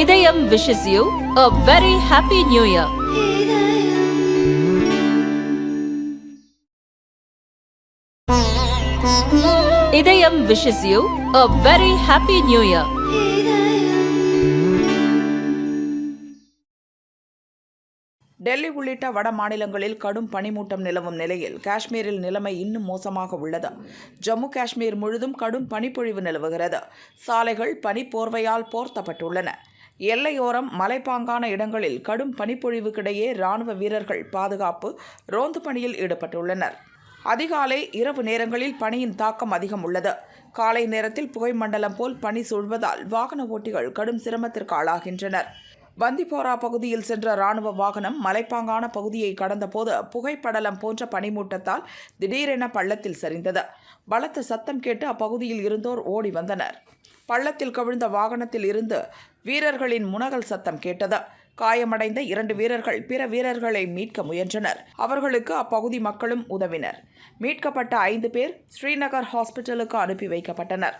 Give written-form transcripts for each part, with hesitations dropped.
இதயம் wishes you a very happy new year. இதயம் wishes you a very happy new year. Delhi உள்ளிட்ட வட மாநிலங்களில் கடும் பனிமூட்டம் நிலவும் நிலையில் காஷ்மீரில் நிலைமை இன்னும் மோசமாக உள்ளது. ஜம்மு காஷ்மீர் முழுதும் கடும் பனிப்பொழிவு நிலவுகிறது. சாலைகள் பனிப்போர்வையால் போர்த்தப்பட்டுள்ளன. எல்லையோரம் மலைப்பாங்கான இடங்களில் கடும் பனிப்பொழிவுக்கிடையே ராணுவ வீரர்கள் பாதுகாப்பு ரோந்து பணியில் ஈடுபட்டுள்ளனர். அதிகாலை இரவு நேரங்களில் பனியின் தாக்கம் அதிகம் உள்ளது. காலை நேரத்தில் புகை மண்டலம் போல் பனி சூழ்வதால் வாகன ஓட்டிகள் கடும் சிரமத்திற்கு ஆளாகின்றனர். பந்திப்போரா பகுதியில் சென்ற ராணுவ வாகனம் மலைப்பாங்கான பகுதியை கடந்தபோது புகைப்படலம் போன்ற பனிமூட்டத்தால் திடீரென பள்ளத்தில் சரிந்தது. பலத்த சத்தம் கேட்டு அப்பகுதியில் இருந்தோர் ஓடி வந்தனர். பள்ளத்தில் கவிழ்ந்த வாகனத்தில் இருந்து வீரர்களின் முனகல் சத்தம் கேட்டது. காயமடைந்த 2 வீரர்கள் பிற வீரர்களை மீட்க முயன்றனர். அவர்களுக்கு அப்பகுதி மக்களும் உதவினர். மீட்கப்பட்ட 5 பேர் ஸ்ரீநகர் ஹாஸ்பிட்டலுக்கு அனுப்பி வைக்கப்பட்டனர்.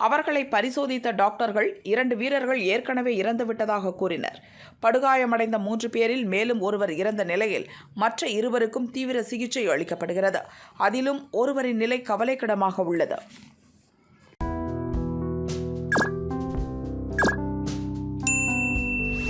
அவர்களை பரிசோதித்த டாக்டர்கள் 2 வீரர்கள் ஏற்கனவே இறந்துவிட்டதாக கூறினர். படுகாயமடைந்த 3 பேரில் மேலும் ஒருவர் இறந்த நிலையில் மற்ற 2 தீவிர சிகிச்சை அளிக்கப்படுகிறது. அதிலும் ஒருவரின் நிலை கவலைக்கிடமாக உள்ளது.